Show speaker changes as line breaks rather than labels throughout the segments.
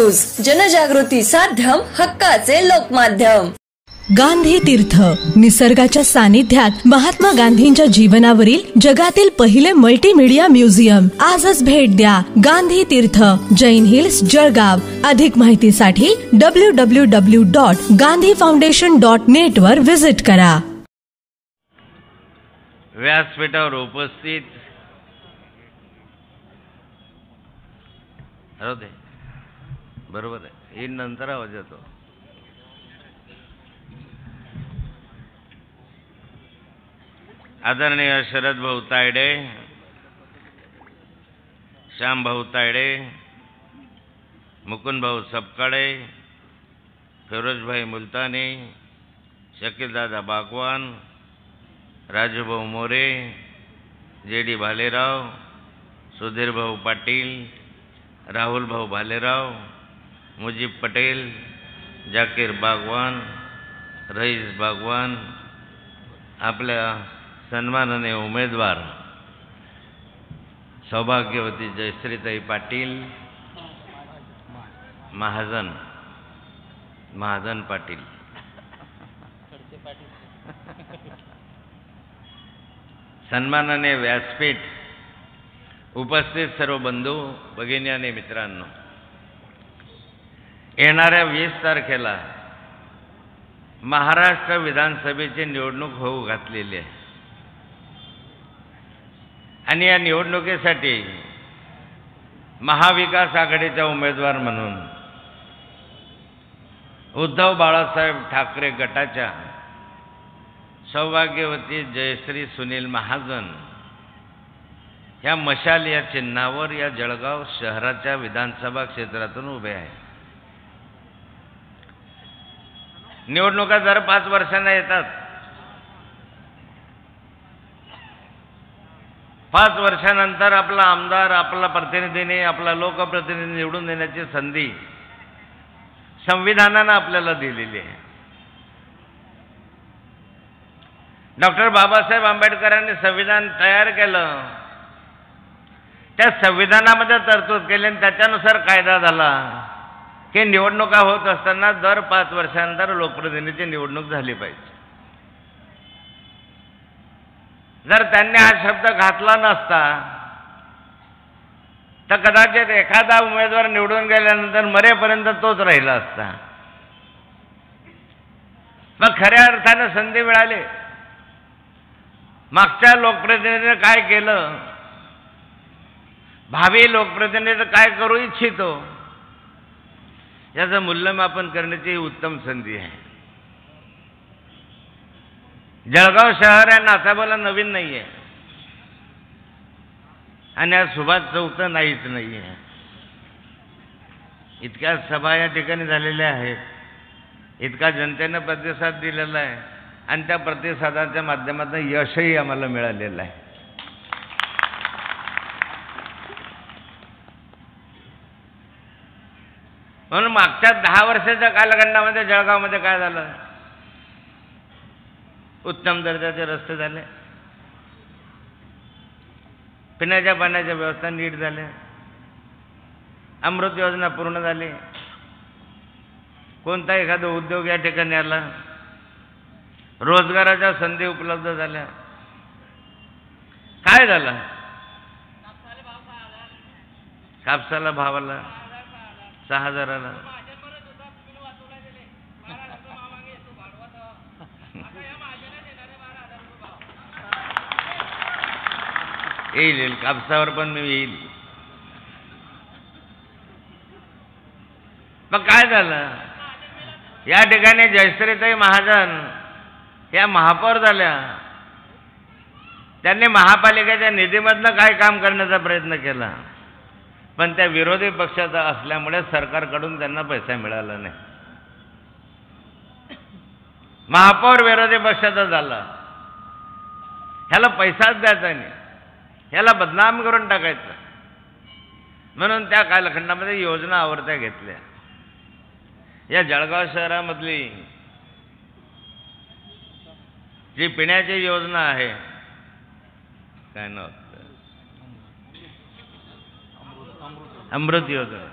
News, जनजागृती साध्यम, हक्काचे लोकमाध्यम.
गांधी तीर्थ, निसर्गाच्या सानिध्यात महात्मा गांधींच्या जीवनावरील जगातील पहिले मल्टीमीडिया म्युझियम. आजच भेट द्या. गांधी तीर्थ, जैन हिल्स, जळगाव. अधिक माहितीसाठी www.gandhifoundation.net वर विजिट करा.
व्यासपीठावर उपस्थित बरोबर आहे, ही नंतर आवाज येतो. आदरणीय शरद भाऊ तायडे, श्याम भाऊ तायडे, मुकुंद भाऊ सपकाळे, फिरोजभाई मुलतानी, शकीलदादा बागवान, राजूभाऊ मोरे, JD भालेराव, सुधीर भाऊ पाटील, राहुल भाऊ भालेराव, मुजीब पटेल, जाकीर बागवान, रईस बागवान, आपल्या सन्माननीय उमेदवार सौभाग्यवती जयश्रीताई पाटील, महाजन पाटील, सन्माननीय व्यासपीठ, उपस्थित सर्व बंधू भगिनी आणि मित्रांनो, येणाऱ्या 20 तारखेला महाराष्ट्र विधानसभेची निवडणूक होऊ घातलेली आहे आणि या निवडणुकीसाठी महाविकास आघाडीचा उमेदवार म्हणून उद्धव बाळासाहेब ठाकरे गटाच्या सौभाग्यवती जयश्री सुनील महाजन ह्या मशाल या चिन्हावर या जळगाव शहराच्या विधानसभा क्षेत्रातून उभे आहे. निवडणुका दर 5 वर्षांना येतात. 5 वर्षानंतर आपला आमदार, आपला प्रतिनिधीने, आपला लोकप्रतिनिधी निवडून देण्याची संधी संविधानानं आपल्याला दिलेली आहे. डॉक्टर बाबासाहेब आंबेडकरांनी संविधान तयार केलं, त्या संविधानामध्ये तरतूद केली आणि त्याच्यानुसार कायदा झाला की निवडणुका होत असताना दर 5 वर्षांनंतर लोकप्रतिनिधीची निवडणूक झाली पाहिजे. जर त्यांनी हा शब्द घातला नसता तर कदाचित एखादा उमेदवार निवडून गेल्यानंतर मरेपर्यंत तोच राहिला असता. मग खऱ्या अर्थाने संधी मिळाली. मागच्या लोकप्रतिनिधीने काय केलं, भावी लोकप्रतिनिधी काय करू इच्छितो, याचं मूल्यमापन करण्याची उत्तम संधी आहे. जळगाव शहर आहे नाथाबाला नवीन नाही आहे आणि आज सुभाष चौक नाहीच नाही आहे. इतक्या सभा या ठिकाणी झालेल्या आहेत, इतका जनतेनं प्रतिसाद दिलेला आहे आणि त्या प्रतिसादाच्या माध्यमातून यशही आम्हाला मिळालेलं आहे. म्हणून मागच्या 10 वर्षाच्या कालखंडामध्ये जळगावमध्ये काय झालं, उत्तम दर्जाचे रस्ते झाले, पिण्याच्या पाण्याच्या व्यवस्था नीट झाल्या, अमृत योजना पूर्ण झाली, कोणता एखादा उद्योग या ठिकाणी आला, रोजगाराच्या संधी उपलब्ध झाल्या. काय झालं, कापसाला भाव आला 6,000. येईल कापसावर पण मी येईल. मग काय झालं, या ठिकाणी जयश्रीताई महाजन या महापौर झाल्या. त्यांनी महापालिकेच्या निधीमधनं काय काम करण्याचा प्रयत्न केला, पण त्या विरोधी पक्षाचा असल्यामुळे सरकारकडून त्यांना पैसा मिळाला नाही. महापौर विरोधी पक्षाचा झाला, ह्याला पैसाच द्यायचा नाही, ह्याला बदनाम करून टाकायचं. म्हणून त्या कालखंडामध्ये योजना आवडत्या घेतल्या. या जळगाव शहरामधली जी पिण्याची योजना आहे, काय नाव, अमृत योजना,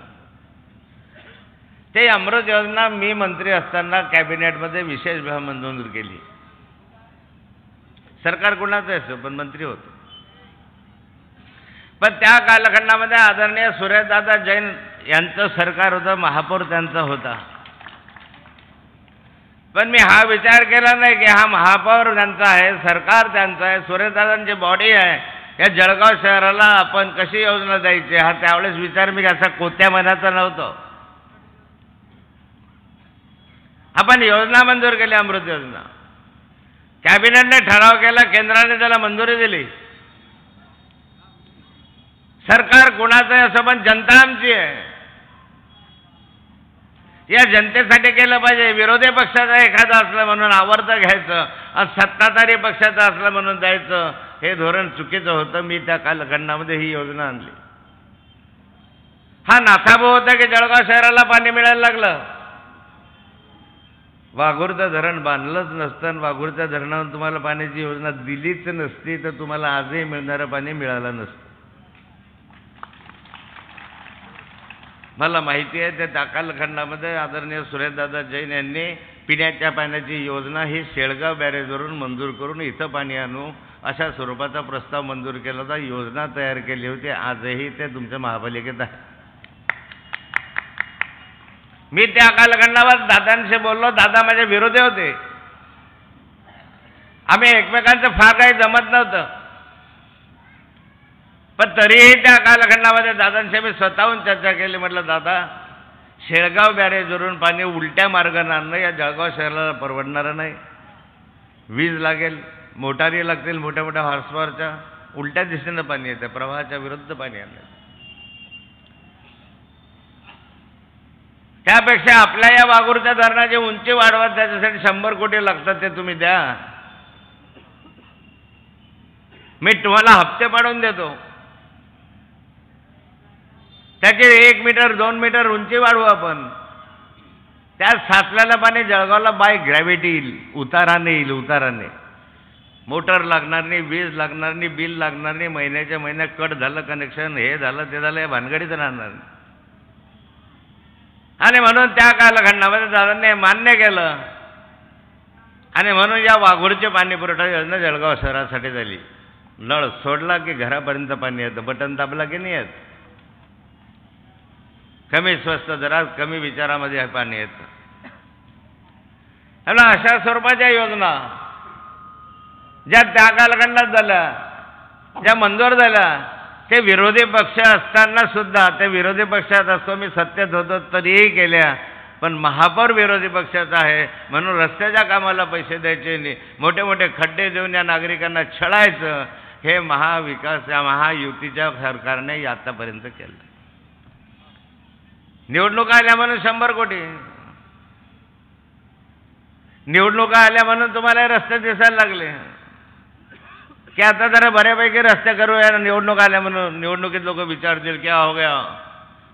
ते अमृत योजना मी मंत्री असताना कॅबिनेटमध्ये विशेष मंजूर केली. सरकार कोणाचं असो पण मंत्री होतो. पण त्या कालखंडामध्ये आदरणीय सूर्यदादा जैन यांचं सरकार होतं, महापौर त्यांचा होता. पण मी हा विचार केला नाही की हा महापौर त्यांचा आहे, सरकार त्यांचं आहे, सूर्यदादांची बॉडी आहे, या जळगाव शहराला आपण कशी योजना द्यायची हा त्यावेळेस विचार मी असा कोत्या मनाचा नव्हतो. आपण योजना मंजूर केली, अमृत योजना. कॅबिनेटने ठराव केला, केंद्राने त्याला मंजुरी दिली. सरकार कोणाचं आहे असं पण जनता आमची आहे. या जनतेसाठी केलं पाहिजे. विरोधी पक्षाचा एखादा असलं म्हणून आवडतं घ्यायचं आणि सत्ताधारी पक्षाचा असलं म्हणून द्यायचं, हे धोरण चुकीचं होतं. मी त्या कालखंडामध्ये ही योजना आणली. हा नाथाभाऊ होता की जळगाव शहराला पाणी मिळायला लागलं. वाघूरचं धरण बांधलंच नसतं आणि वाघूरच्या धरणावरून तुम्हाला पाण्याची योजना दिलीच नसती तर तुम्हाला आजही मिळणारं पाणी मिळालं नसतं. मला माहिती आहे त्या कालखंडामध्ये आदरणीय सूर्यदादा जैन यांनी पिण्याच्या पाण्याची योजना ही शेळगाव बॅरेजवरून मंजूर करून इथं पाणी आणू अशा स्वरूपाचा प्रस्ताव मंजूर केला होता. योजना तयार केली होती. आजही ते तुमच्या महापालिकेत आहे. मी त्या कालखंडावर दादांशी बोललो. दादा माझे विरोधी होते. आम्ही एकमेकांचं फार काही जमत नव्हतं. पण तरीही त्या कालखंडामध्ये दादांशी मी स्वतःहून चर्चा केली. म्हटलं दादा, शेळगाव बॅरेजवरून पाणी उलट्या मार्गाने आणणं या जळगाव शहराला परवडणारं नाही. वीज लागेल, मोटारी लागतील मोठ्या मोठ्या हॉर्सपॉवरच्या, उलट्या दिशेनं पाणी येतं, प्रवाहाच्या विरुद्ध पाणी आणलं. त्यापेक्षा आपल्या या वाघूरच्या धरणाची उंची वाढवा, त्याच्यासाठी 100 कोटी लागतात, ते तुम्ही द्या. मी तुम्हाला हप्ते पाडून देतो. त्याची 1 मीटर 2 मीटर उंची वाढवू आपण. त्यात साचलेलं पाणी जळगावला बाय ग्रॅव्हिटी येईल, उताराने येईल. उताराने मोटर लागणार नाही, वीज लागणार नाही, बिल लागणार नाही. महिन्याच्या महिन्यात कट झालं कनेक्शन, हे झालं ते झालं, या भानगडीत राहणार नाही. आणि म्हणून त्या कालखंडामध्ये दादांनी मान्य केलं आणि म्हणून या वाघूरचे पाणी पुरवठा योजना जळगाव शहरासाठी झाली. नळ सोडला की घरापर्यंत पाणी येतं, बटन दाबला की नाही येत. कमी स्वस्त दरात कमी विचारामध्ये पाणी येतं. आणि अशा स्वरूपाच्या योजना ज्या त्या कालखंडात झाल्या, ज्या मंजूर झाल्या, ते विरोधी पक्ष असताना सुद्धा, ते विरोधी पक्षात असतो, मी सत्तेत होतो तरीही केल्या. पण महापौर विरोधी पक्षाचा आहे म्हणून रस्त्याच्या कामाला पैसे द्यायचे नाही, मोठे मोठे खड्डे देऊन या नागरिकांना छळायचं, हे महाविकास या महायुतीच्या सरकारने आतापर्यंत केलं. निवडणुका आल्या म्हणून 100 कोटी, निवडणुका आल्या म्हणून तुम्हाला रस्ते दिसायला लागले की आता जरा बऱ्यापैकी रस्ते करूया. निवडणूक आल्या म्हणून निवडणुकीत लोक विचारतील क्या हो गया.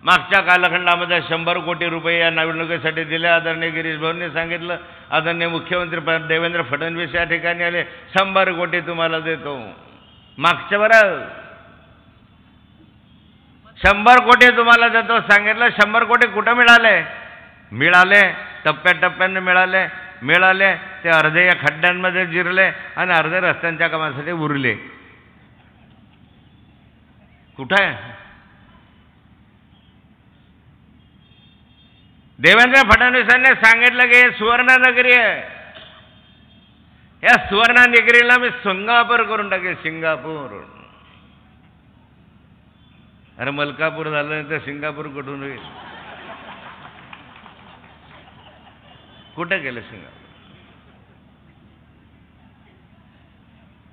मागच्या कालखंडामध्ये 100 कोटी रुपये या निवडणुकीसाठी दिले. आदरणीय गिरीश भाऊंनी सांगितलं, आदरणीय मुख्यमंत्री देवेंद्र फडणवीस या ठिकाणी आले, 100 कोटी तुम्हाला देतो. मागच्या बरं 100 कोटी तुम्हाला देतो सांगितलं. 100 कोटी कुठं मिळाले? मिळाले टप्प्याटप्प्याने मिळाले. ते अर्धे या खड्ड्यांमध्ये जिरले आणि अर्धे रस्त्यांच्या कामासाठी उरले. कुठं आहे? देवेंद्र फडणवीसांनी सांगितलं की हे सुवर्णनगरी आहे, या सुवर्णनगरीला मी सिंगापूर करून टाकेल. सिंगापूर, अरे मलकापूर झालं तर सिंगापूर कुठून होईल? कुठं केलं सिंगापूर?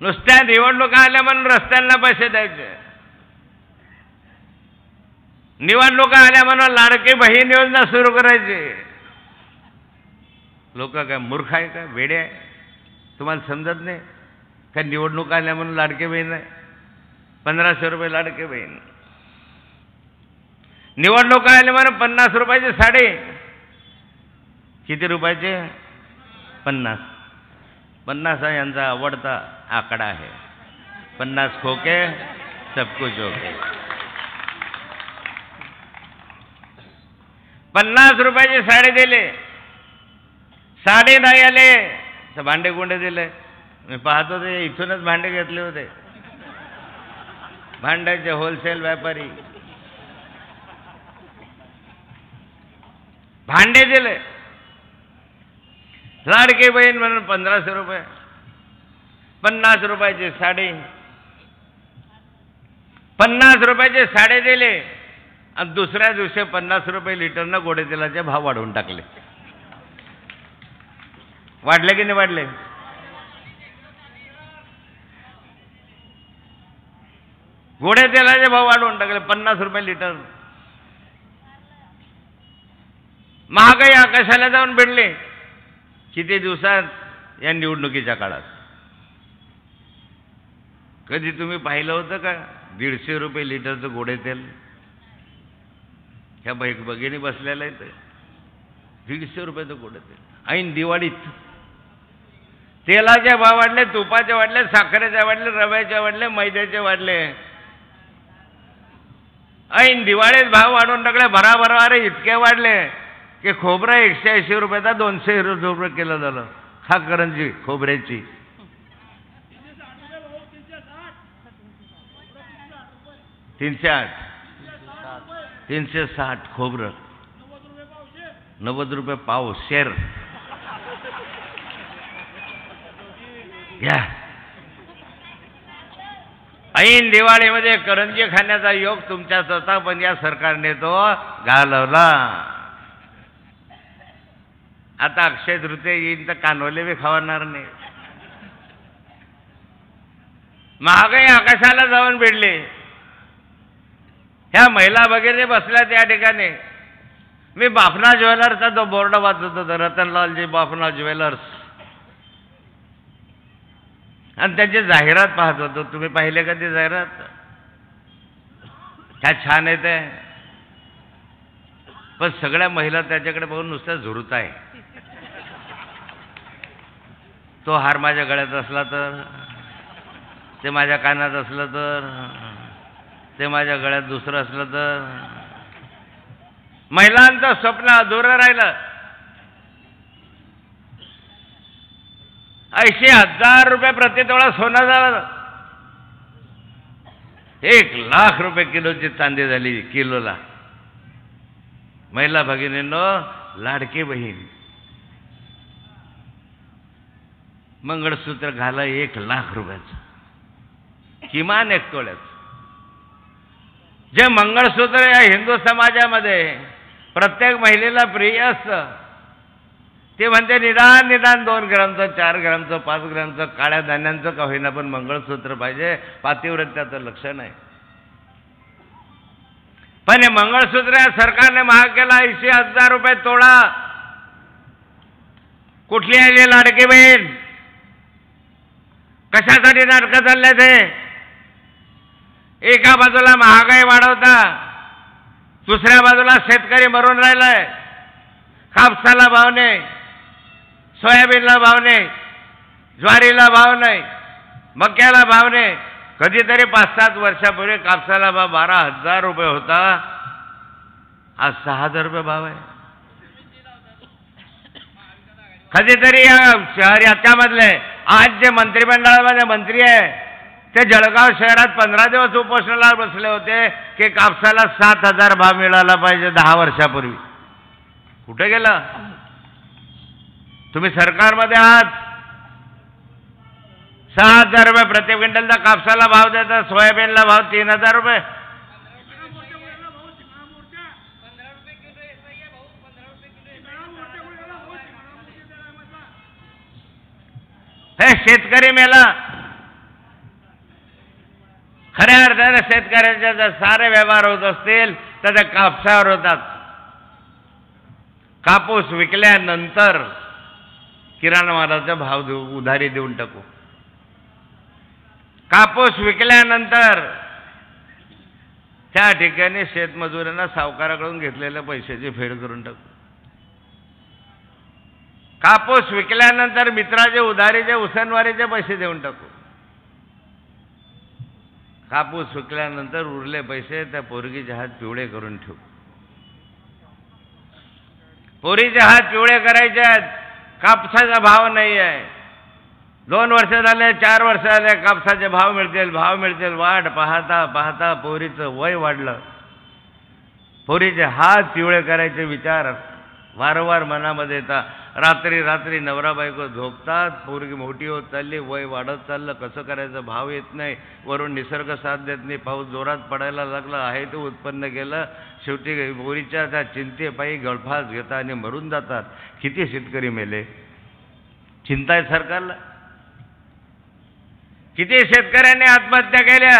नुसत्या निवडणुका आल्या म्हणून रस्त्यांना पैसे द्यायचे, निवडणुका आल्या म्हणून लाडकी बहीण योजना सुरू करायची. लोक काय मूर्ख आहे का, वेडे आहे? तुम्हाला समजत नाही का? निवडणुका आल्या म्हणून लाडकी बहीण आहे, 1500 रुपये लाडकी बहीण. निवडणुका आल्या म्हणून 50 रुपयाची साडी. किती रुपयाचे? 50. 50 हा यांचा आवडता आकडा आहे. 50 खोके सब कुछ ओके. 50 रुपयाची साडी दिली, साडी नाही आले तर भांडे गुंडे दिले. मी पाहत होते, इथूनच भांडे घेतले होते, भांड्याचे होलसेल व्यापारी भांडे दिले. लाडकी बहीण म्हणून 1500 रुपये, 50 रुपयाची साडी, 50 रुपयाचे साडे दिले आणि दुसऱ्या दिवशी 50 रुपये लिटरनं गोडे तेलाचे भाव वाढवून टाकले. वाढले की नाही वाढले? गोडे तेलाचे भाव वाढवून टाकले 50 रुपये लिटर. महागाई आकाशाला जाऊन भिडली. किती दिवसात? या निवडणुकीच्या काळात. कधी तुम्ही पाहिलं होतं का 150 रुपये लिटरचं गोडे तेल? ह्या भगिनी बसलेल्या आहेत, 150 रुपयाचं गोडे तेल. ऐन दिवाळीत तेलाचे भाव वाढले, तुपाचे वाढले, साखरेचे वाढले, रव्याचे वाढले, मैद्याचे वाढले. ऐन दिवाळीत भाव वाढवून टाकले भराभरा. अरे इतके वाढले की खोबरं 180 रुपयाचा 200 रुपये किलो झालं. खा करंजी खोबऱ्याची. 360 खोबरं, 90 रुपये पाव शेर. घ्या. ऐन दिवाळीमध्ये करंजी खाण्याचा योग तुमच्या स्वतः पण या सरकारने तो घालवला. आता अक्षय तृतीया येईल तर कानवले बी खावणार नाही. महागाई आकाशाला जाऊन भिडली. ह्या महिला वगैरे बसल्या त्या ठिकाणी. मी बाफना ज्वेलर्सचा तो बोर्ड वाचत होतो, रतनलालजी बाफना ज्वेलर्स, आणि त्याची जाहिरात पाहत होतो. तुम्ही पाहिले का ती जाहिरात? काय छान आहे ते. पण सगळ्या महिला त्याच्याकडे बघून नुसत्या झुरत आहे. तो हार माझ्या गळ्यात असला तर, ते माझ्या कानात असलं तर, ते माझ्या गळ्यात दुसरं असलं तर. महिलांचं स्वप्न अधुरं राहिलं. 80,000 रुपये प्रतितोळा सोनं झालं. 1,00,000 रुपये किलोची चांदी झाली किलोला. महिला भगिनींनो, लाडकी बहीण मंगळसूत्र घाला 1,00,000 रुपयाचं, किमान 1 तोळ्याचं. जे मंगळसूत्र या हिंदू समाजामध्ये प्रत्येक महिलेला प्रिय असतं, ते म्हणते निदान 2 ग्रामचं, 4 ग्रामचं, 5 ग्रामचं, काळ्या धान्यांचं का होईना पण मंगळसूत्र पाहिजे. पातिव्रत्याचं लक्षण आहे. पण हे मंगळसूत्र या सरकारने महाग केला 80,000 रुपये तोळा. कुठली आहे लाडकी बहीण? कशासाठी नाटकं चालले ते? एका बाजूला महागाई वाढवता, दुसऱ्या बाजूला शेतकरी मरून राहिलाय. कापसाला भाव नाही, सोयाबीनला भाव नाही, ज्वारीला भाव नाही, मक्याला भाव नाही. कधीतरी 5-7 वर्षापूर्वी कापसाला भाव 12,000 रुपये होता. आज 6,000 रुपये भाव आहे. कधीतरी या शहर याच्यामधले आज जे मंत्रिमंडळामध्ये मंत्री आहे ते जळगाव शहरात 15 दिवस उपोषणाला बसले होते की कापसाला 7,000 भाव मिळाला पाहिजे 10 वर्षापूर्वी. कुठे गेला? तुम्ही सरकारमध्ये आहात. 6,000 रुपये प्रति क्विंटलचा कापसाला भाव देता, सोयाबीनला भाव 3,000 रुपये. हे शेतकरी मेला. खऱ्या अर्थाने शेतकऱ्याचे जर सारे व्यवहार होत असतील तर त्या कापसावर होतात. कापूस विकल्यानंतर किराणा मालाचा भाव देऊ, उधारी देऊन टाकू. कापूस विकल्यानंतर त्या ठिकाणी शेतमजुरांना सावकाराकडून घेतलेल्या पैशाची फेड करून टाकू. कापूस विकल्यानंतर मित्राचे उधारीचे उसनवारीचे पैसे देऊन टाकू. कापूस विकल्यानंतर उरले पैसे त्या पोरगीच्या हात पिवळे करून ठेवू. पोरीचे हात पिवळे करायचे आहेत, कापसाचा भाव नाही आहे. 2 वर्ष झाले, 4 वर्ष झाले, कापसाचे भाव मिळतील. वाट पाहता पाहता पोरीचं वय वाढलं. पोरीचे हात पिवळे करायचे विचार वारंवार मनामध्ये येतात. रात्री नवरा बायको झोपतात, पोरगी मोठी होत चालली, वय वाढत चाललं, कसं करायचं भाव येत नाही, वरून निसर्ग साथ देत नाही, पाऊस जोरात पडायला लागला, आहे ते उत्पन्न केलं, शेवटी पोरीच्या त्या चिंतेपायी गळफास घेतात आणि मरून जातात. किती शेतकरी मेले, चिंता आहे सरकारला. किती शेतकऱ्यांनी आत्महत्या केल्या,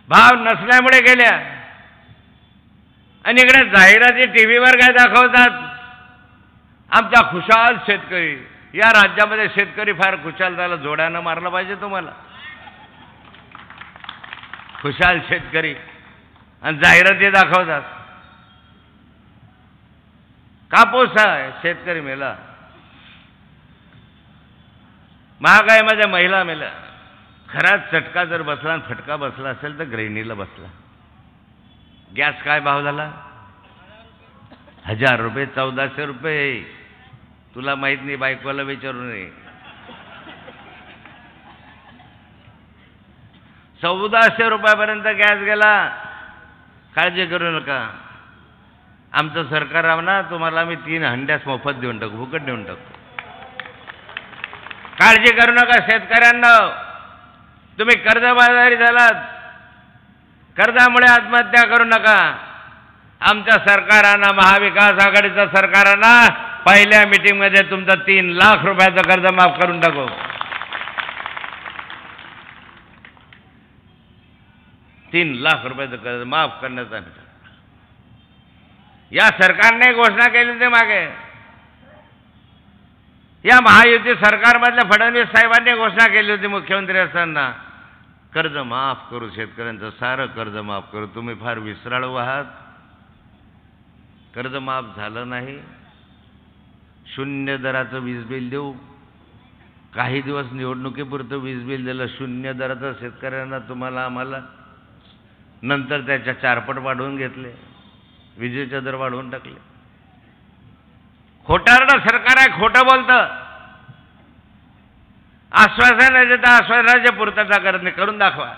भाव नसल्यामुळे केल्या. आणि इकडे जाहिराती टीव्हीवर काय दाखवतात, आमचा खुशाल शेतकरी. या राज्यामध्ये शेतकरी फार खुशाल झाला, जोड्यानं मारलं पाहिजे तुम्हाला. खुशाल शेतकरी आणि जाहिराती दाखवतात. कापूस आहे, शेतकरी मेला. महागाईमध्ये महिला मेल्या. खराच चटका जर बसला आणि फटका बसला असेल तर गृहिणीला बसला. गॅस काय भाव झाला, 1000 रुपये, 1400 रुपये. तुला माहित नाही, बायकोला विचारू नये. 1400 रुपयापर्यंत गॅस गेला. काळजी करू नका, आमचं सरकार राव ना, तुम्हाला आम्ही 3 हंड्यास मोफत देऊन टाकू, फुकट देऊन टाकू. काळजी करू नका शेतकऱ्यांना. तुम्ही कर्जबाजारी झालात, कर्जामुळे आत्महत्या करू नका. आमच्या सरकारानं, महाविकास आघाडीचं सरकारानं पहिल्या मीटिंगमध्ये तुमचं 3 लाख रुपयाचं कर्ज माफ करून टाकू. 3 लाख रुपयाचं कर्ज माफ करण्याचा या सरकारने घोषणा केली होती मागे. या महायुती सरकारमधल्या फडणवीस साहेबांनी घोषणा केली होती मुख्यमंत्री असताना, कर्ज माफ करू, शेतकऱ्यांचं सारं कर्ज माफ करू. तुम्ही फार विसराळू आहात. कर्ज माफ झालं नाही. 0 दराचं वीज बिल देऊ. काही दिवस निवडणुकीपुरतं वीज बिल दिलं 0 दराचं शेतकऱ्यांना, तुम्हाला आम्हाला. नंतर त्याच्या 4 पट वाढवून घेतले, विजेचे दर वाढवून टाकले. खोटारडं सरकार आहे, खोटं बोलतं. आश्वासन देतं, आश्वासनाची पूर्तता करत नाही. करून दाखवा.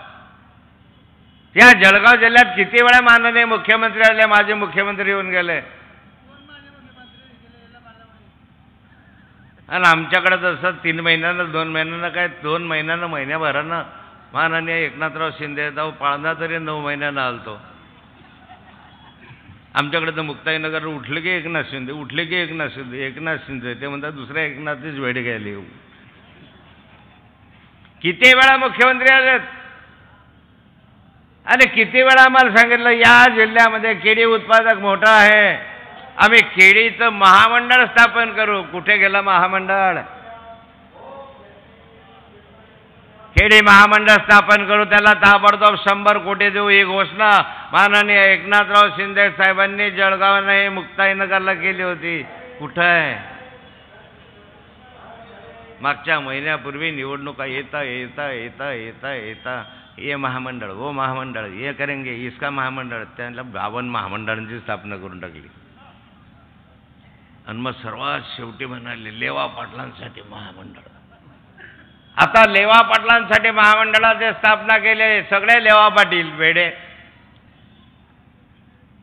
या जळगाव जिल्ह्यात किती वेळा माननीय मुख्यमंत्री आले, माजी मुख्यमंत्री येऊन गेले, आणि आमच्याकडे तसं 3 महिन्यानं 2 महिन्यानं काय 2 महिन्यानं महिन्याभरानं माननीय एकनाथराव शिंदे जाऊ पाळणा तरी 9 महिन्यानं आलतो. आमच्याकडे तर मुक्ताईनगर उठले की एकनाथ शिंदे, उठले की एकनाथ शिंदे, एकनाथ शिंदे. ते म्हणतात दुसऱ्या एकनाथचीच वेळ घ्यायला येऊ. किती वेळा मुख्यमंत्री आलेत आणि किती वेळा आम्हाला सांगितलं या जिल्ह्यामध्ये केळी उत्पादक मोठा आहे, आम्ही केळीचं महामंडळ स्थापन करू. कुठे गेला महामंडळ? केळी महामंडळ स्थापन करू, त्याला ताबडतोब 100 कोटी देऊ. ही घोषणा माननीय एकनाथराव शिंदे साहेबांनी जळगाव नाही मुक्ताईनगरला केली होती. कुठं आहे? मागच्या महिन्यापूर्वी निवडणुका येता येता येता येता येता ये महामंडळ, वो महामंडळ, ये करेंगे, इसका महामंडळ. त्यांना 52 महामंडळांची स्थापना करून टाकली. आणि मग सर्वात शेवटी म्हणाले लेवा पाटलांसाठी महामंडळ. आता लेवा पाटलांसाठी महामंडळाची स्थापना केली. सगळे लेवा पाटील वेडे,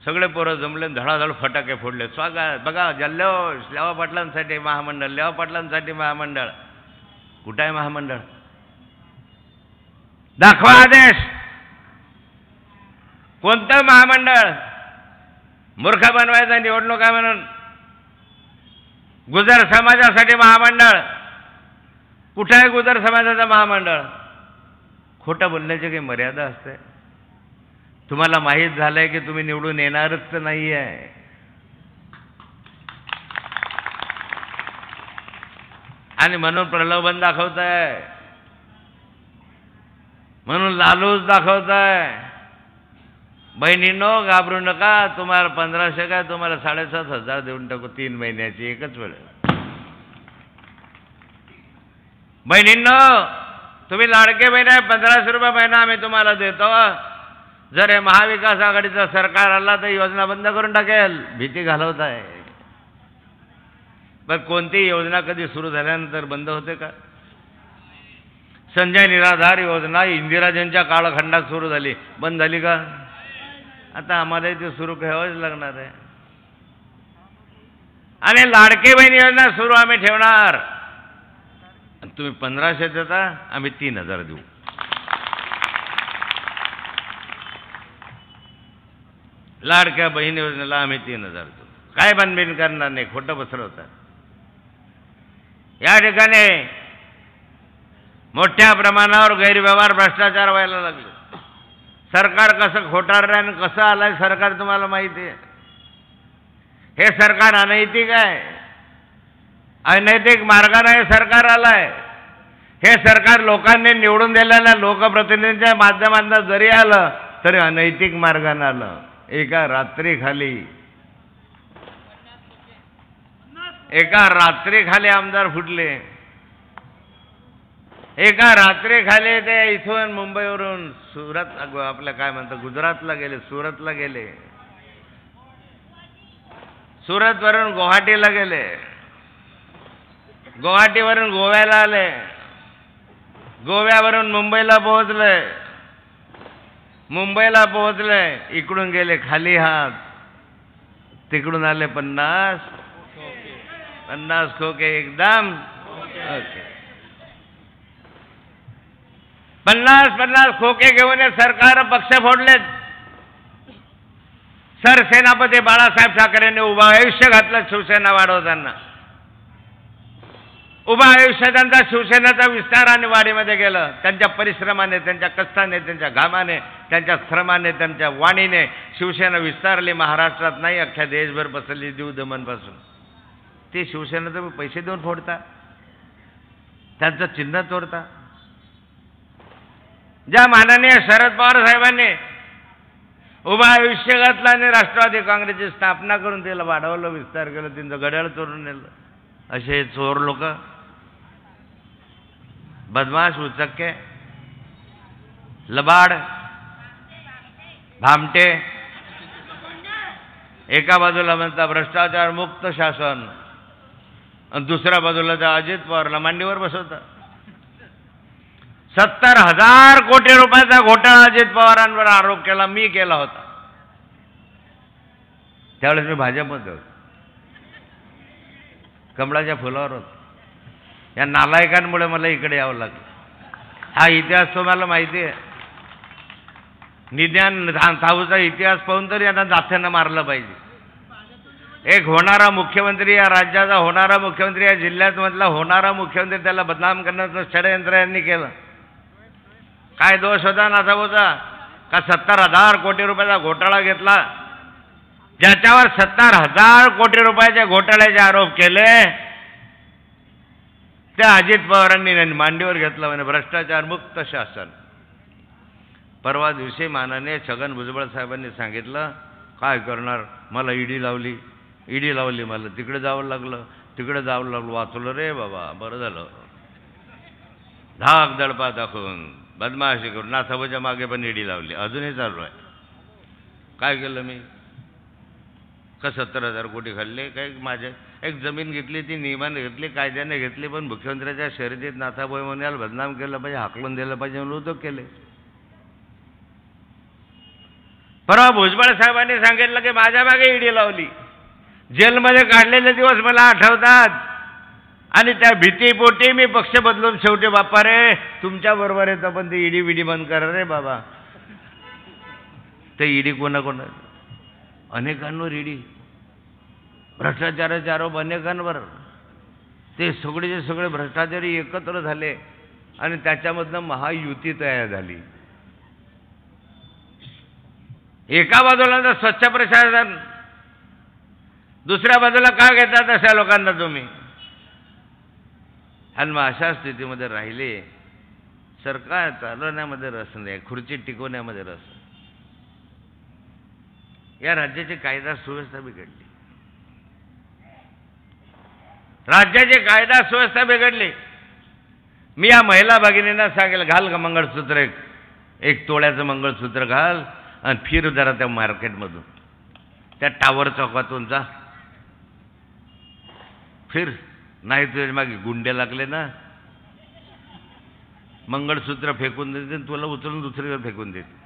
सगळे पोरं जमले, धडाधड फटाके फोडले. स्वागत बघा, जल्लोष, लेवा पाटलांसाठी महामंडळ, लेवा पाटलांसाठी महामंडळ. कुठं आहे महामंडळ? दाखवा आदेश. कोणतं महामंडळ? मूर्ख बनवायचं निवडणुका म्हणून. गुजर समाजासाठी महामंडळ. कुठं आहे गुजर समाजाचं महामंडळ? खोटं बोलण्याची काही मर्यादा असते? तुम्हाला माहीत झालंय की तुम्ही निवडून येणारच तर नाही आहे. आणि म्हणून प्रलोभन दाखवताय, म्हणून लालूच दाखवताय. बहिणींनो घाबरू नका. तुम्हाला 1500 काय तुम्हाला 7,500 देऊन टाकू 3 महिन्याची एकच वेळ. बहिणींनो तुम्ही लाडके बहीण आहे, 1500 रुपये महिना आम्ही तुम्हाला देतो. जर हे महाविकास आघाडीचं सरकार आला तर योजना बंद करून टाकेल. भीती घालवताय. पण कोणतीही योजना कधी सुरू झाल्यानंतर बंद होते का? संजय निराधार योजना इंदिराजींच्या कालखंडात सुरू झाली, बंद झाली का? आता आम्हालाही ते सुरू करावंच लागणार आहे. आणि लाडकी बहीण योजना सुरू आम्ही ठेवणार. तुम्ही 1500 देता, आम्ही 3000 देऊ. लाडक्या बहीण योजनेला आम्ही 3000 देऊ. काय बनबिन करणार नाही, खोटं पसरवतात. या ठिकाणी मोठ्या प्रमाणावर गैरव्यवहार भ्रष्टाचार व्हायला लागले. सरकार कसं खोटारलं आणि कसं आलंय सरकार तुम्हाला माहिती आहे. हे सरकार अनैतिक आहे, अनैतिक मार्गाने हे सरकार आलंय. हे सरकार लोकांनी निवडून दिलेल्या लोकप्रतिनिधींच्या माध्यमातून जरी आलं तरी अनैतिक मार्गाने आलं. एका रात्रीखाली आमदार फुटले. एका रात्रीखाली ते इथून मुंबईवरून सुरत, आपल्या काय म्हणतात गुजरातला गेले, सुरतला गेले, सुरतवरून गुवाहाटीला गेले, गुवाहाटीवरून गोव्याला आले, गोव्यावरून मुंबईला पोहोचले, मुंबईला पोहोचले, इकडून गेले खाली हात, तिकडून आले 50 खोके एकदम ओके. 50 खोके घेऊन सरकार पक्ष फोडलेत. सरसेनापती बाळासाहेब ठाकरेंनी उभं आयुष्य घातलं शिवसेना वाढवताना. उभं आयुष्य त्यांचा शिवसेनेचा विस्तार आणि वाढीमध्ये गेलं. त्यांच्या परिश्रमाने, त्यांच्या कष्टाने, त्यांच्या घामाने, त्यांच्या श्रमाने, त्यांच्या वाणीने शिवसेना विस्तारली. महाराष्ट्रात नाही अख्ख्या देशभर पसरली दीव दमनपासून. ते शिवसेनेचं पैसे देऊन फोडता, त्यांचं चिन्ह तोडता. ज्या माननीय शरद पवार साहेबांनी उभं आयुष्य घातलं आणि राष्ट्रवादी काँग्रेसची स्थापना करून त्याला वाढवलं, विस्तार केलं, त्यांचं घड्याळ चोरून नेलं. असे चोर लोक, बदमाश, उचक्के, लबाड, भामटे. एका बाजूला म्हणता भ्रष्टाचार मुक्त शासन आणि दुसऱ्या बाजूला त्या अजित पवारला मांडीवर बसवता. 70,000 कोटी रुपयाचा घोटाळा अजित पवारांवर आरोप केला, मी केला होता. त्यावेळेस मी भाजपमध्ये होतो, कमळाच्या फुलावर होतो. या नालायकांमुळे मला इकडे यावं लागलं. हा इतिहास तुम्हाला माहिती आहे. निदान साऊचा इतिहास पाहून तरी यांना जात्यानं मारलं पाहिजे. एक होणारा मुख्यमंत्री, या राज्याचा होणारा मुख्यमंत्री, या जिल्ह्यात मधला होणारा मुख्यमंत्री, त्याला बदनाम करण्याचं षडयंत्र यांनी केलं. काय दोष होता नाथाभाऊचा? का 70,000 कोटी रुपयाचा घोटाळा घेतला. ज्याच्यावर 70,000 कोटी रुपयाच्या घोटाळ्याचे आरोप केले त्या अजित पवारांनी मांडीवर घेतला म्हणे भ्रष्टाचार मुक्त शासन. परवा दिवशी माननीय छगन भुजबळ साहेबांनी सांगितलं, काय करणार, मला ईडी लावली, मला तिकडे जावं लागलं. वाचलो रे बाबा, बरं झालं. धाक दडपा दाखवून बदमाशी करून नाथाभाऊच्या मागे पण ईडी लावली, अजूनही चालू आहे. काय केलं मी? का 70,000 कोटी खाल्ले? काय माझ्या एक जमीन घेतली, ती नियमाने घेतली, कायद्याने घेतली, पण मुख्यमंत्र्याच्या शर्यतीत नाथाभाऊ म्हणाल बदनाम केलं पाहिजे, हाकलून दिलं पाहिजे म्हणून उद्योग केले. परवा भुजबळ साहेबांनी सांगितलं की माझ्या मागे ईडी लावली. जेलमध्ये काढलेले दिवस मला आठवतात आणि त्या भीतीपोटी मी पक्ष बदलून शेवटी बाप्पा रे तुमच्या बरोबर येतं, पण ते ईडी विडी बंद करा रे बाबा. ते ईडी कोणा अनेकांवर ईडी, भ्रष्टाचाराचे आरोप अनेकांवर. ते सगळेचे सगळे भ्रष्टाचारी एकत्र झाले आणि त्याच्यामधनं महायुती तयार झाली. एका बाजूला तर स्वच्छ प्रशासन, दुसऱ्या बाजूला का घेतात अशा लोकांना तुम्ही? आणि मग अशा स्थितीमध्ये राहिले. सरकार चालवण्यामध्ये रस नाही, खुर्ची टिकवण्यामध्ये रस. या राज्याची कायदा सुव्यवस्था बिघडली. राज्याची कायदा सुव्यवस्था बिघडली. मी या महिला भगिनींना सांगेल, घाल का मंगळसूत्र, एक तोळ्याचं मंगळसूत्र घाल आणि फिर जरा त्या मार्केटमधून, त्या टावर चौकातून जा, फिर नाही तुझ्या मागे गुंडे लागले ना, मंगळसूत्र फेकून देते आणि तुला उचलून दुसरीकडे फेकून देते.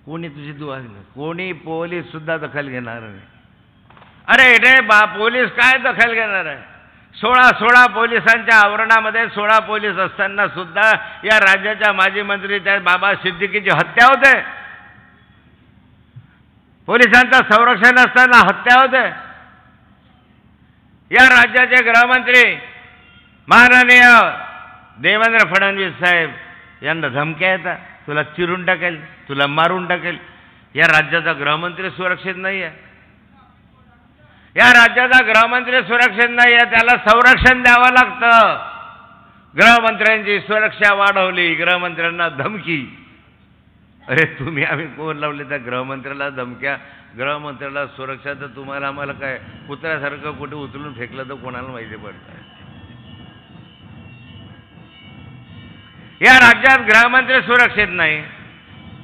कोणी तुझी दुआ नाही, कोणी पोलीस सुद्धा दखल घेणार नाही. अरे रे पोलीस काय दखल घेणार आहे? 16 पोलिसांच्या आवरणामध्ये 16 पोलीस असताना सुद्धा या राज्याच्या माजी मंत्री त्या बाबा सिद्दीकीची हत्या होते. पोलिसांचं संरक्षण असताना हत्या होते. या राज्याचे गृहमंत्री माननीय देवेंद्र फडणवीस साहेब यांना धमक्या येतात, तुला चिरून टाकेल, तुला मारून टाकेल. या राज्याचा गृहमंत्री सुरक्षित नाही आहे. या राज्याचा गृहमंत्री सुरक्षित नाही आहे, त्याला संरक्षण द्यावं लागतं. गृहमंत्र्यांची सुरक्षा वाढवली, गृहमंत्र्यांना धमकी. अरे तुम्ही आम्ही कोण लावले त्या गृहमंत्र्याला धमक्या? गृहमंत्र्याला सुरक्षा तर तुम्हाला आम्हाला काय कुत्र्यासारखं कुठे उचलून फेकलं तर कोणाला माहिती पडतं. या राज्यात गृहमंत्री सुरक्षित नाही.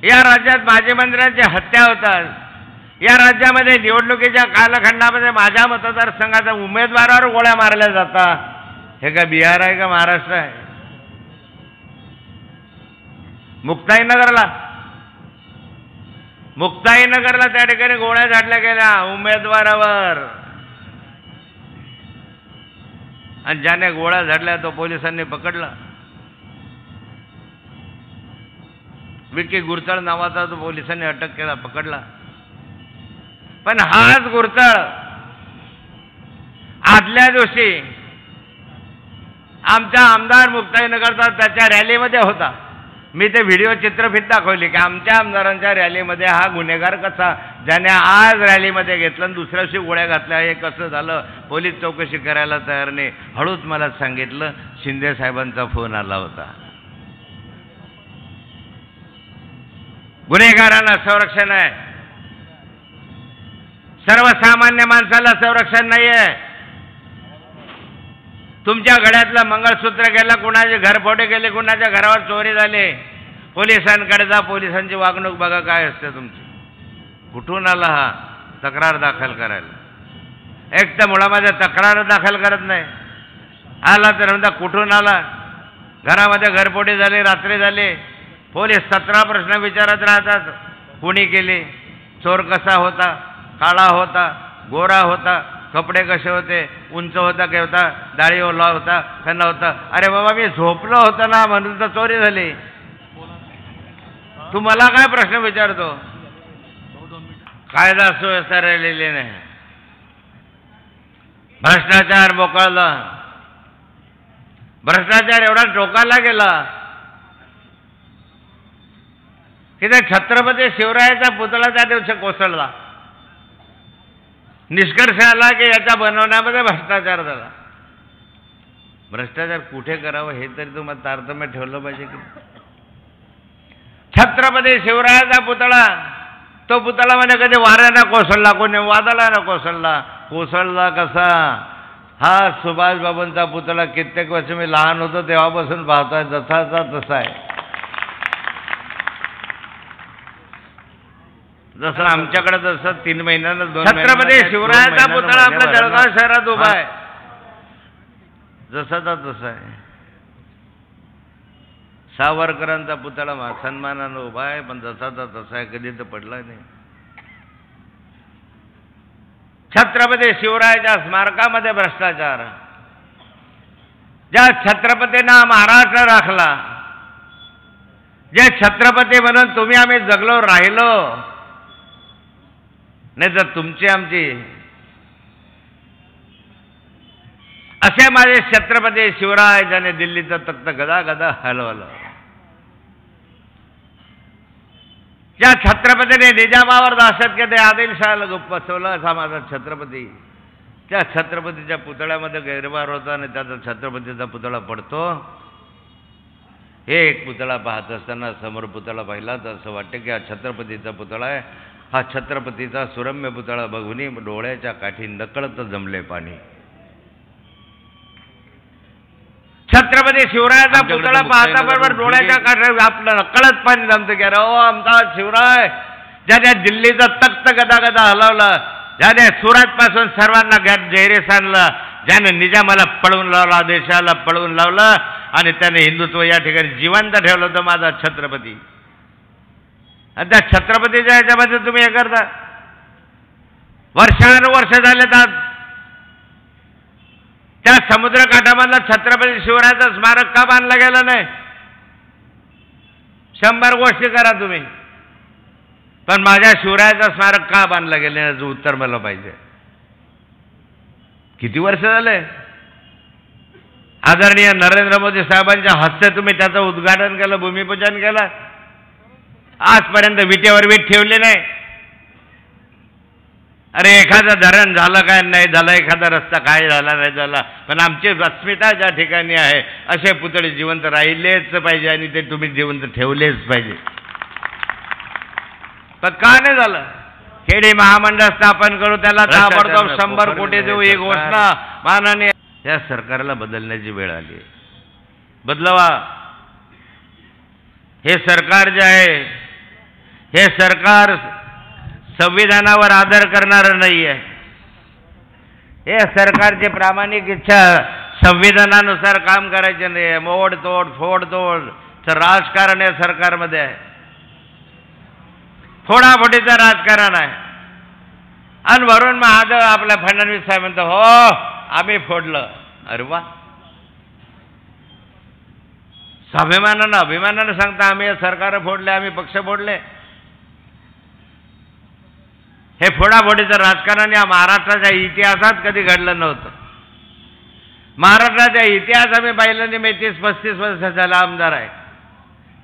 या राज्यात माजी मंत्र्यांची हत्या होतात. या राज्यामध्ये निवडणुकीच्या कालखंडामध्ये माझ्या मतदारसंघाच्या उमेदवारावर गोळ्या मारल्या जातात. हे काय बिहार आहे का महाराष्ट्र आहे? मुक्ताईनगरला त्या ठिकाणी गोळ्या झाडल्या गेल्या उमेदवारावर, आणि ज्याने गोळ्या झाडल्या तो पोलिसांनी पकडला. विकी गुरतळ नावाचा तो पोलिसांनी अटक केला, पकडला. पण हाच गुरतळ आदल्या दिवशी आमचा आमदार मुक्ताईनगरचा त्याच्या रॅलीमध्ये होता. मी ते व्हिडिओ चित्रफित दाखवली की आमच्या आमदारांच्या रॅलीमध्ये हा गुन्हेगार कसा, ज्याने आज रॅलीमध्ये घेतलं आणि दुसऱ्या दिवशी गोळ्या घातल्या, हे कसं झालं? पोलीस चौकशी करायला तयार नाही. हळूच मला सांगितलं शिंदे साहेबांचा फोन आला होता. गुन्हेगारांना संरक्षण आहे, सर्वसामान्य माणसाला संरक्षण नाही आहे. तुमच्या गळ्यातलं मंगळसूत्र गेलं, कुणाचे घरफोडे गेले, कुणाच्या घरावर चोरी झाले, पोलिसांकडे जा, पोलिसांची वागणूक बघा काय असते तुमची. कुठून आला हा तक्रार दाखल करायला? एक तर मुळामध्ये तक्रार दाखल करत नाही, आला तर म्हणता कुठून आला. घरामध्ये घरफोडी झाली, रात्री झाली, पोलीस 17 प्रश्न विचारत राहतात. कोणी केली, चोर कसा होता, काळा होता, गोरा होता, कपडे कसे होते, उंच होता की होता, दाढी ओला होता, खंदा होता. अरे बाबा मी झोपलो होतो ना म्हणून तर चोरी झाली. तू मला काय प्रश्न विचारतो? कायदा सुव्यवस्था राहिलेली नाही, भ्रष्टाचार मोकळला. भ्रष्टाचार एवढा टोकाला गेला की त्या छत्रपती शिवरायाचा पुतळा त्या दिवशी कोसळला. निष्कर्ष आला की याच्या बनवण्यामध्ये भ्रष्टाचार झाला. भ्रष्टाचार कुठे करावं हे तरी तुम्हाला तारतम्य ठेवलं पाहिजे की. छत्रपती शिवरायाचा पुतळा, तो पुतळा म्हणजे कधी वाऱ्यानं कोसळला, कोणी वादळानं कोसळला. कोसळला कसा? हा सुभाष बाबूंचा पुतळा कित्येक वर्ष मी लहान होतो तेव्हापासून पाहतोय, जसाचा तसा आहे. जसं आमच्याकडे जसं 3 महिन्यानं 2 छत्रपती शिवरायाचा पुतळा आपल्या जळगाव शहरात उभा आहे, जसाचा तसा आहे. सावरकरांचा पुतळा सन्मानानं उभा आहे, पण जसाचा तसा आहे, कधी तर पडला नाही. छत्रपती शिवरायाच्या स्मारकामध्ये भ्रष्टाचार. ज्या छत्रपतींना महाराष्ट्र राखला, जे छत्रपती म्हणून तुम्ही आम्ही जगलो राहिलो, नाही तर तुमची आमची, असे माझे छत्रपती शिवराय ज्याने दिल्लीचं तख्त गदा गदा हलवलं, ज्या छत्रपतीने निजामावर दाशत केले, आदिलशाहाला बसवलं, असा माझा छत्रपती. त्या छत्रपतीच्या पुतळ्यामध्ये गैरवार होता आणि त्याचा छत्रपतीचा पुतळा पडतो. हे एक पुतळा पाहत असताना समोर पुतळा पाहिला तर असं वाटतं की हा छत्रपतीचा पुतळा आहे. हा छत्रपतीचा सुरम्य पुतळा बघून डोळ्याच्या काठी नकळत जमले पाणी. छत्रपती शिवरायाचा पुतळा पाहता बरोबर डोळ्याच्या काठी आपलं नकळत पाणी जमतं की अरे ओ आमचा शिवराय, ज्याने दिल्लीचं तख्त गदा गदा हलवलं, ज्याने सुरतपासून सर्वांना जैरेस आणलं, ज्यानं निजामाला पळवून लावला, देशाला पळवून लावलं आणि त्याने हिंदुत्व या ठिकाणी जिवंत ठेवलं होतं, माझा छत्रपती. आणि त्या छत्रपतीच्या ह्याच्यामध्ये तुम्ही हे करता. वर्षानुवर्ष झाले तर त्या समुद्रकाठामधलं छत्रपती शिवरायाचं स्मारक का बांधलं गेलं नाही? 100 गोष्टी करा तुम्ही, पण माझ्या शिवरायाचं स्मारक का बांधलं गेलं याचं उत्तर मला पाहिजे. किती वर्ष झाले? आदरणीय नरेंद्र मोदी साहेबांच्या हस्ते तुम्ही त्याचं उद्घाटन केलं, भूमिपूजन केलं. आजपर्यंत विटेवर वीट ठेवली नाही. अरे एखादं धरण झालं काय नाही झालं, एखादा रस्ता काय झाला नाही झाला, पण आमची अस्मिता ज्या ठिकाणी आहे असे पुतळे जिवंत राहिलेच पाहिजे आणि ते तुम्ही जिवंत ठेवलेच पाहिजे. पण का नाही झालं? खेडी महामंडळ स्थापन करू, त्याला ताबडतोब 100 कोटी देऊ, ही घोषणा माननीय या सरकारला बदलण्याची वेळ आली. बदलवा. हे सरकार जे आहे, हे सरकार संविधानावर आदर करणारं नाही आहे. हे सरकारची प्रामाणिक इच्छा संविधानानुसार काम करायचे नाही आहे. मोडतोड फोडतोड राजकारण या सरकारमध्ये आहे. फोडाफोडीचं राजकारण आहे. आणि वरून महादेव आपल्या फडणवीस साहेब म्हणतो हो आम्ही फोडलं. अरे वा, स्वाभिमानानं अभिमानानं सांगता आम्ही सरकार फोडले, आम्ही पक्ष फोडले. हे फोडाफोडीचं राजकारण या महाराष्ट्राच्या इतिहासात कधी घडलं नव्हतं. महाराष्ट्राच्या इतिहास आम्ही पाहिलं नाही. मी 30-35 वर्ष झाला आमदार आहे.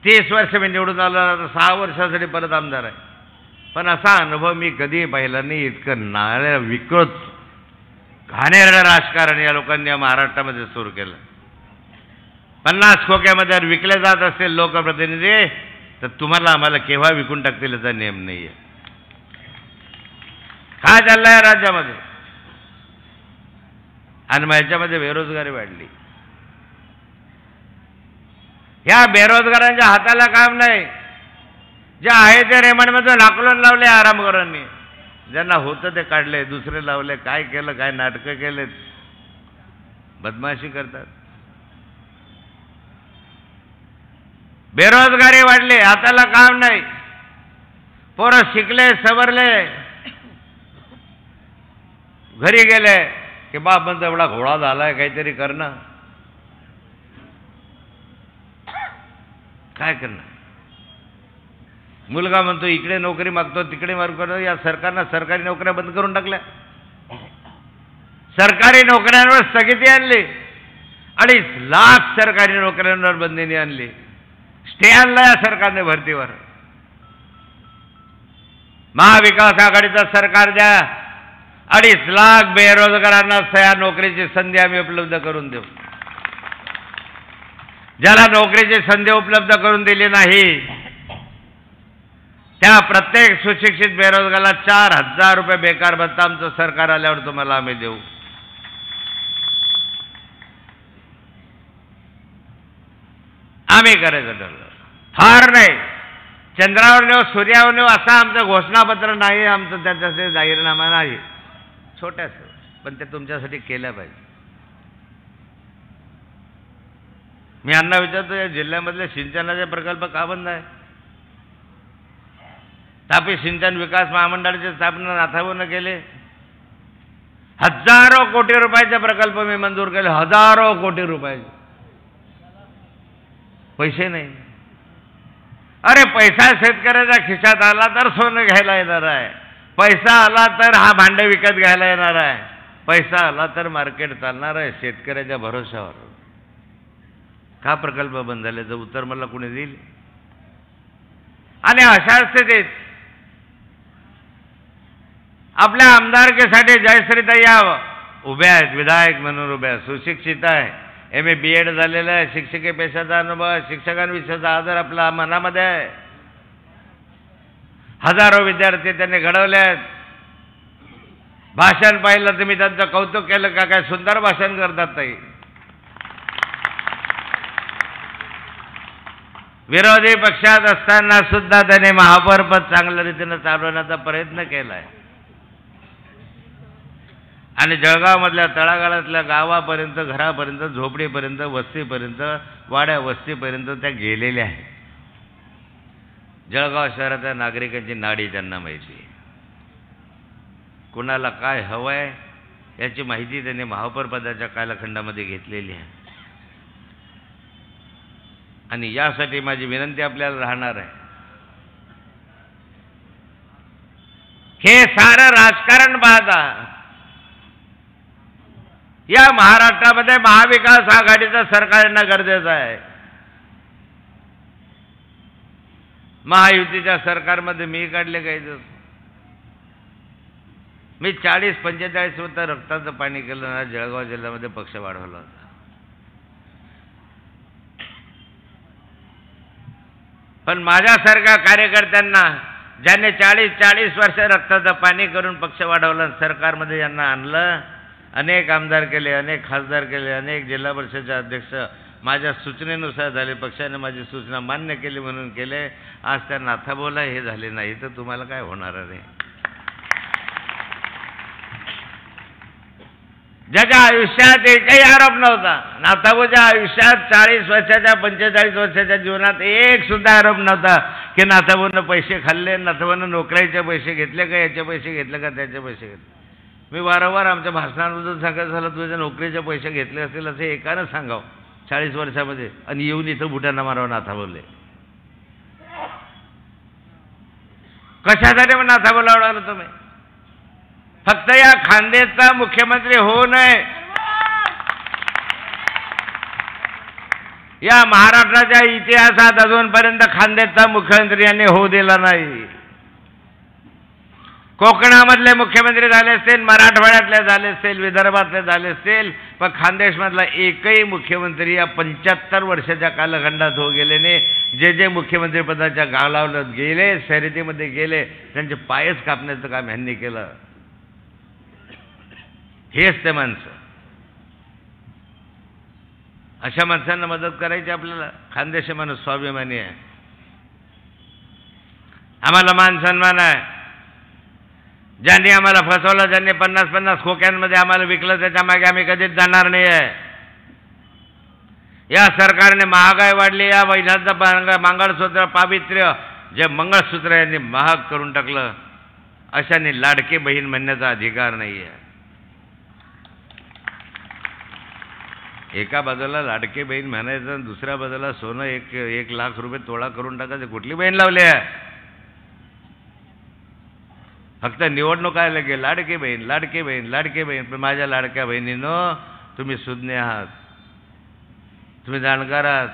30 वर्ष मी निवडून आलो, 6 वर्षासाठी परत आमदार आहे. पण असा अनुभव मी कधी पाहिला नाही. इतकं नाळ्या विकृत घाणेरडं राजकारण या लोकांनी या महाराष्ट्रामध्ये सुरू केलं. 50 खोक्यामध्ये विकले जात असतील लोकप्रतिनिधी तर तुम्हाला आम्हाला केव्हा विकून टाकतील याचा नियम नाही आहे. काय चाललंय राज्यामध्ये? आणि मग ह्याच्यामध्ये बेरोजगारी वाढली. ह्या बेरोजगारांच्या हाताला काम नाही. जे आहे ते रेमंडमध्ये लाकलून लावले आरामखोरांनी. ज्यांना होतं ते काढले, दुसरे लावले. काय केलं? काय नाटकं केलेत, बदमाशी करतात. बेरोजगारी वाढली, हाताला काम नाही. पोरं शिकले सवरले, घरी गेले की बाप म्हणतो एवढा घोडा झालाय काहीतरी करणं. काय करणार? मुलगा म्हणतो इकडे नोकरी मागतो तिकडे मागतो. या सरकारनं सरकारी नोकऱ्या बंद करून टाकल्या. सरकारी नोकऱ्यांवर स्थगिती आणली. 2.5 लाख सरकारी नोकऱ्यांवर बंदिनी आणली. स्टे आणला या सरकारने भरतीवर. महाविकास आघाडीचं सरकार द्या, 2.5 लाख बेरोजगारांना या नोकरीची संधी आम्ही उपलब्ध करून देऊ. ज्याला नोकरीची संधी उपलब्ध करून दिली नाही त्या प्रत्येक सुशिक्षित बेरोजगाराला 4,000 रुपये बेकार भत्ता आमचं सरकार आल्यावर तुम्हाला आम्ही देऊ. आम्ही करायचं ठरलं. फार नाही, चंद्रावर नेऊ सूर्यावर नेऊ असं आमचं घोषणापत्र नाही, आमचं त्याच्यासाठी जाहीरनामा नाही. छोट्यासं, पण ते तुमच्यासाठी केलं पाहिजे. मी यांना विचारतो या जिल्ह्यामधले सिंचनाचे प्रकल्प का बंद आहे? तापी सिंचन विकास महामंडळाची स्थापना नाथाभाऊनं केले. हजारो कोटी रुपयाचे प्रकल्प मी मंजूर केले. हजारो कोटी रुपयाचे. पैसे नाही. अरे पैसा शेतकऱ्याच्या खिशात आला तर सोनं घ्यायला येणार आहे. पैसा आला तर हा भांडे विकत घ्यायला येणार आहे. पैसा आला तर मार्केट चालणार आहे. शेतकऱ्याच्या भरोशावर का प्रकल्प बंद झाल्याचं उत्तर मला कोणी देईल? आणि अशा स्थितीत आपल्या आमदारकीसाठी जयश्रीताई उभ्या आहेत, विधायक म्हणून उभ्या, सुशिक्षित आहे, MA BEd झालेलं आहे, शिक्षकी पेशाचा अनुभव आहे, शिक्षकांविषयीचा आदर आपल्या मनामध्ये आहे. हजारो विद्यार्थी त्यांनी घडवले आहेत. भाषण पाहिलं तुम्ही त्यांचं कौतुक केलं का? काय सुंदर भाषण करतात ताई. विरोधी पक्षात असताना सुद्धा त्याने महापौरपद चांगल्या रीतीने चालवण्याचा प्रयत्न केलाय. आणि जळगावमधल्या तळागाळातल्या गावापर्यंत, घरापर्यंत, झोपडीपर्यंत, वस्तीपर्यंत, वाड्या वस्तीपर्यंत त्या गेलेल्या आहेत. जळगाव शहराच्या नागरिकांची नाडी त्यांना माहिती आहे. कुणाला काय हवं आहे याची माहिती त्यांनी महापौर पदाच्या कालखंडामध्ये घेतलेली आहे. आणि यासाठी माझी विनंती आपल्याला राहणार आहे, हे सारं राजकारण पाहता या महाराष्ट्रामध्ये महाविकास आघाडीचं सरकार येणं गरजेचं आहे. महायुतीच्या सरकारमध्ये मी काढले काही दिवस, मी 40-45 वर्ष रक्ताचं पाणी केलं ना. जळगाव जिल्ह्यामध्ये पक्ष वाढवला होता. पण माझ्यासारख्या कार्यकर्त्यांना ज्यांनी 40 वर्ष रक्ताचं पाणी करून पक्ष वाढवला, सरकारमध्ये यांना आणलं, अनेक आमदार केले, अनेक खासदार केले, अनेक जिल्हा परिषदेचे अध्यक्ष माझ्या सूचनेनुसार झाले. पक्षाने माझी सूचना मान्य केली म्हणून केले. आज त्या नाथाभाऊला हे झाले नाही तर तुम्हाला काय होणार आहे? ज्याच्या आयुष्यात एकही आरोप नव्हता, नाथाभाऊच्या आयुष्यात 40 वर्षाच्या 45 वर्षाच्या जीवनात एक सुद्धा आरोप नव्हता की नाथाभाऊनं पैसे खाल्ले, नाथाभाऊनं नोकरीचे पैसे घेतले का, याचे पैसे घेतले का, त्याचे पैसे घेतले. मी वारंवार आमच्या भाषणांमधून सांगत झालं, तुझ्या नोकरीचे पैसे घेतले असतील असं एकानं सांगावं 40 वर्षामध्ये, आणि येऊन इथं बुटांना मारावं नाथाभाऊले. कशासाठी मग नाथाभाऊला आवडालं तुम्ही? फक्त या खानदेशचा मुख्यमंत्री होऊ नये, या महाराष्ट्राच्या इतिहासात अजूनपर्यंत खानदेशचा मुख्यमंत्री यांनी होऊ दिला नाही. कोकणामधले मुख्यमंत्री झाले असतील, मराठवाड्यातले झाले असतील, विदर्भातले झाले असतील, पण खानदेशमधला एकही मुख्यमंत्री या 75 वर्षाच्या कालखंडात होऊ गेले नाही. जे जे मुख्यमंत्री पदाच्या गालावलत गेले, शर्यतीमध्ये गेले, त्यांचे पायच कापण्याचं काम यांनी केलं. हेच ते माणसं. अशा माणसांना मदत करायची आपल्याला. खानदेश माणूस स्वाभिमानी आहे, आम्हाला मान सन्मान आहे. ज्यांनी आम्हाला फसवलं, ज्यांनी 50-50 खोक्यांमध्ये आम्हाला विकलं, त्याच्या मागे आम्ही कधीच जाणार नाही आहे. या सरकारने महागाई वाढली, या महिलांचं मंगळसूत्र पावित्र्य, जे मंगळसूत्र यांनी महाग करून टाकलं, अशाने लाडकी बहीण म्हणण्याचा अधिकार नाही आहे. एका बाजूला लाडकी बहीण म्हणायचं, दुसऱ्या बाजूला सोनं 1 लाख रुपये तोळा करून टाकायचं. कुठली बहीण लावली आहे? फक्त निवडणूक आल्या की लाडकी बहीण, लाडकी बहीण, लाडकी बहीण. पण माझ्या लाडक्या बहिणीनो, तुम्ही सुज्ञ आहात, तुम्ही जाणकार आहात,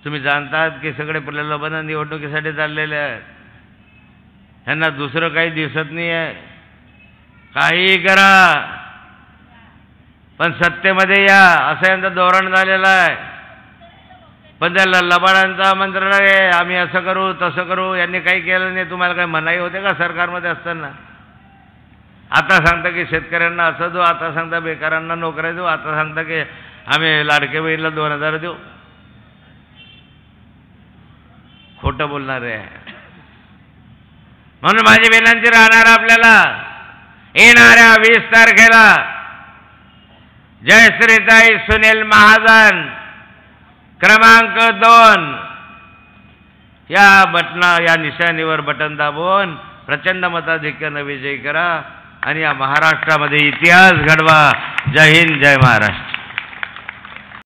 तुम्ही जाणतात की सगळे प्रलोभन निवडणुकीसाठी चाललेले आहेत. ह्यांना दुसरं काही दिसत नाही आहे. काहीही करा पण सत्तेमध्ये या, असं यांचं धोरण झालेलं आहे. पण त्या लबाडांचा मंत्र आहे, आम्ही असं करू तसं करू. यांनी काही केलं नाही. तुम्हाला काही मनाई होते का सरकारमध्ये असताना? आता सांगता की शेतकऱ्यांना असं देऊ, आता सांगता बेकारांना नोकऱ्या देऊ, आता सांगता की आम्ही लाडके बहिणीला 2000 देऊ. खोटं बोलणारे आहे. म्हणून माझी विनंती राहणार आपल्याला, येणाऱ्या 20 तारखेला जयश्रीताई सुनील महाजन क्रमांक 2 या निशाणीवर बटन दाबून प्रचंड मताधिक्यानं विजयी करा आणि या महाराष्ट्रामध्ये इतिहास घडवा. जय हिंद, जय महाराष्ट्र.